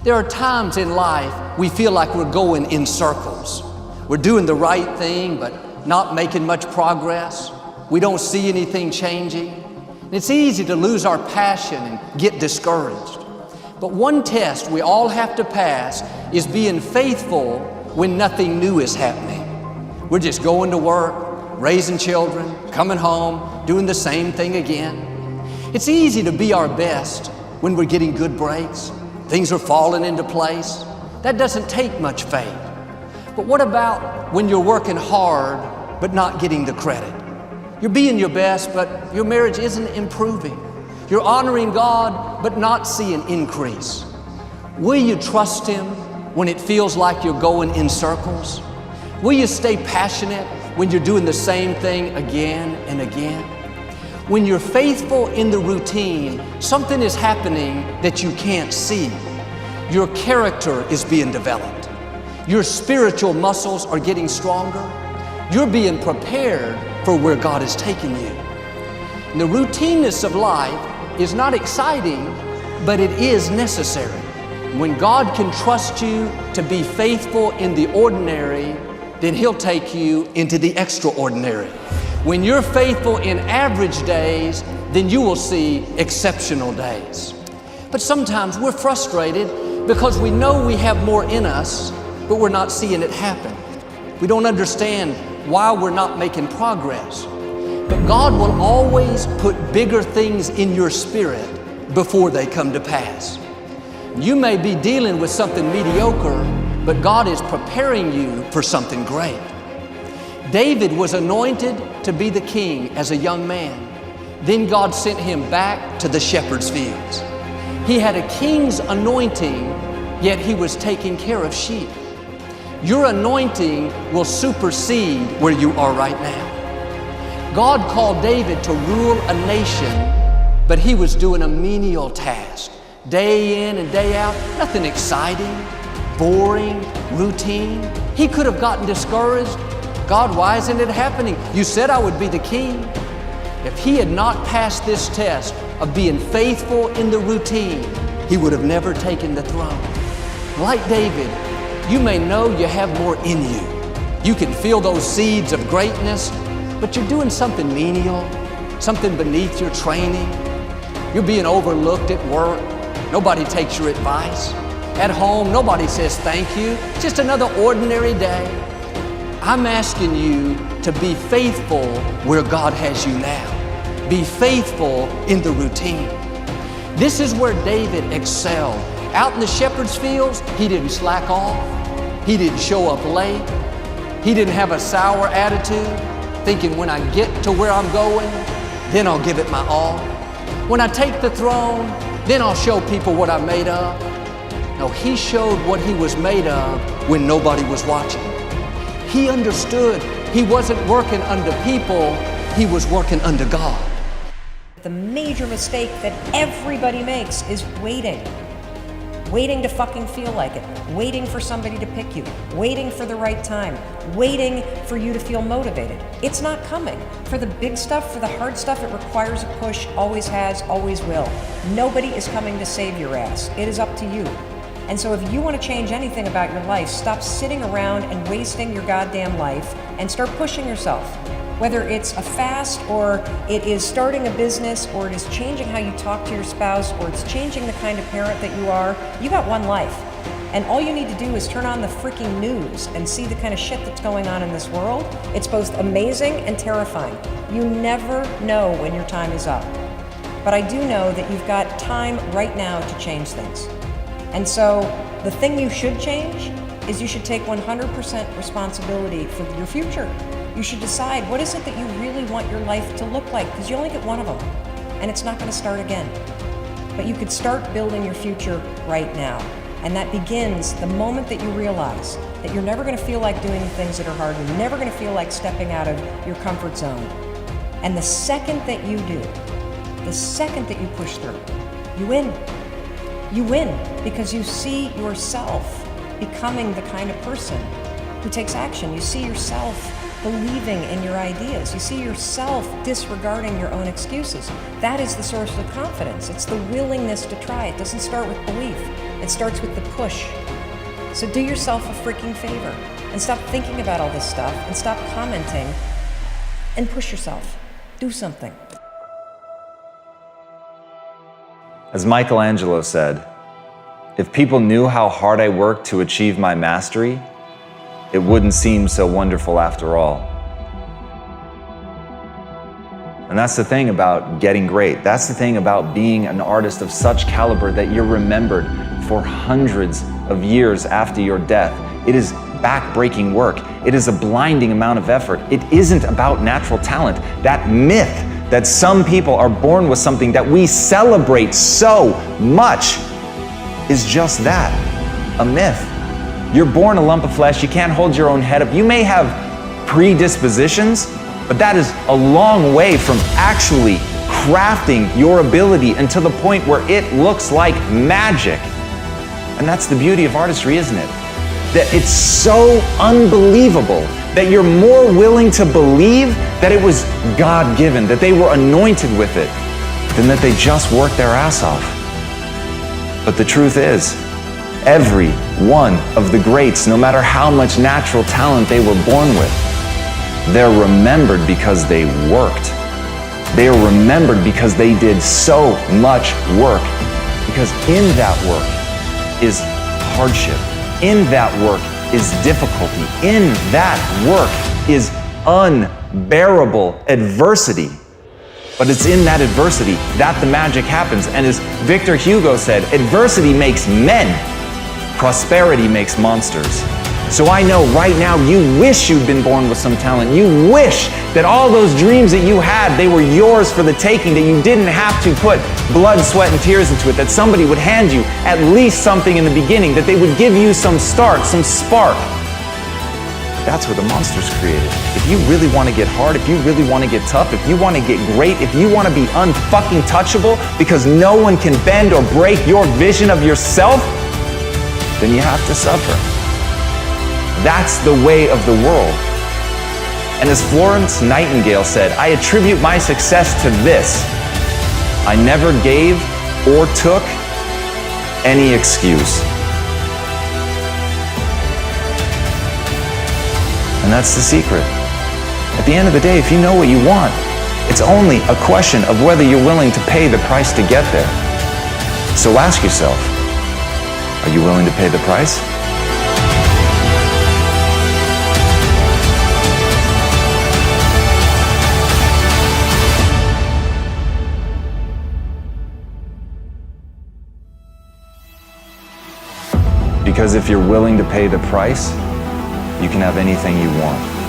There are times in life we feel like we're going in circles. We're doing the right thing, but not making much progress. We don't see anything changing. And it's easy to lose our passion and get discouraged. But one test we all have to pass is being faithful when nothing new is happening. We're just going to work, raising children, coming home, doing the same thing again. It's easy to be our best when we're getting good breaks. Things are falling into place. That doesn't take much faith. But what about when you're working hard but not getting the credit? You're being your best, but your marriage isn't improving. You're honoring God, but not seeing increase. Will you trust Him when it feels like you're going in circles? Will you stay passionate when you're doing the same thing again and again? When you're faithful in the routine, something is happening that you can't see. Your character is being developed. Your spiritual muscles are getting stronger. You're being prepared for where God is taking you. And the routineness of life is not exciting, but it is necessary. When God can trust you to be faithful in the ordinary, then He'll take you into the extraordinary. When you're faithful in average days, then you will see exceptional days. But sometimes we're frustrated because we know we have more in us, but we're not seeing it happen. We don't understand why we're not making progress. But God will always put bigger things in your spirit before they come to pass. You may be dealing with something mediocre, but God is preparing you for something great. David was anointed to be the king as a young man. Then God sent him back to the shepherd's fields. He had a king's anointing, yet he was taking care of sheep. Your anointing will supersede where you are right now. God called David to rule a nation, but he was doing a menial task. Day in and day out, nothing exciting, boring, routine. He could have gotten discouraged. God, why isn't it happening? You said I would be the king. If he had not passed this test of being faithful in the routine, he would have never taken the throne. Like David, you may know you have more in you. You can feel those seeds of greatness, but you're doing something menial, something beneath your training. You're being overlooked at work. Nobody takes your advice. At home, nobody says thank you. It's just another ordinary day. I'm asking you to be faithful where God has you now. Be faithful in the routine. This is where David excelled. Out in the shepherd's fields, he didn't slack off. He didn't show up late. He didn't have a sour attitude, thinking when I get to where I'm going, then I'll give it my all. When I take the throne, then I'll show people what I'm made of. No, he showed what he was made of when nobody was watching. He understood he wasn't working under people, he was working under God. The major mistake that everybody makes is waiting. Waiting to fucking feel like it. Waiting for somebody to pick you. Waiting for the right time. Waiting for you to feel motivated. It's not coming. For the big stuff, for the hard stuff, it requires a push, always has, always will. Nobody is coming to save your ass. It is up to you. And so if you want to change anything about your life, stop sitting around and wasting your goddamn life and start pushing yourself. Whether it's a fast, or it is starting a business, or it is changing how you talk to your spouse, or it's changing the kind of parent that you are, you got one life. And all you need to do is turn on the freaking news and see the kind of shit that's going on in this world. It's both amazing and terrifying. You never know when your time is up. But I do know that you've got time right now to change things. And so the thing you should change is you should take 100% responsibility for your future. You should decide, what is it that you really want your life to look like? Because you only get one of them, and it's not going to start again. But you could start building your future right now. And that begins the moment that you realize that you're never going to feel like doing the things that are hard. You're never going to feel like stepping out of your comfort zone. And the second that you do, the second that you push through, you win. You win because you see yourself becoming the kind of person who takes action. You see yourself believing in your ideas. You see yourself disregarding your own excuses. That is the source of confidence. It's the willingness to try. It doesn't start with belief. It starts with the push. So do yourself a freaking favor and stop thinking about all this stuff and stop commenting and push yourself. Do something. As Michelangelo said, if people knew how hard I worked to achieve my mastery, it wouldn't seem so wonderful after all. And that's the thing about getting great. That's the thing about being an artist of such caliber that you're remembered for hundreds of years after your death. It is back-breaking work. It is a blinding amount of effort. It isn't about natural talent. That myth that some people are born with something that we celebrate so much is just that, a myth. You're born a lump of flesh. You can't hold your own head up. You may have predispositions, but that is a long way from actually crafting your ability until the point where it looks like magic. And that's the beauty of artistry, isn't it? That it's so unbelievable that you're more willing to believe that it was God-given, that they were anointed with it, than that they just worked their ass off. But the truth is, every one of the greats, no matter how much natural talent they were born with, they're remembered because they worked. They are remembered because they did so much work. Because in that work is hardship. In that work is difficulty. In that work is unbearable adversity. But it's in that adversity that the magic happens. And as Victor Hugo said, adversity makes men, prosperity makes monsters. So I know right now you wish you'd been born with some talent. You wish that all those dreams that you had, they were yours for the taking, that you didn't have to put blood, sweat, and tears into it, that somebody would hand you at least something in the beginning, that they would give you some start, some spark. That's where the monster's created. If you really want to get hard, if you really want to get tough, if you want to get great, if you want to be unfucking touchable because no one can bend or break your vision of yourself, then you have to suffer. That's the way of the world. And as Florence Nightingale said, I attribute my success to this: I never gave or took any excuse. And that's the secret. At the end of the day, if you know what you want, it's only a question of whether you're willing to pay the price to get there. So ask yourself, are you willing to pay the price? Because if you're willing to pay the price, you can have anything you want.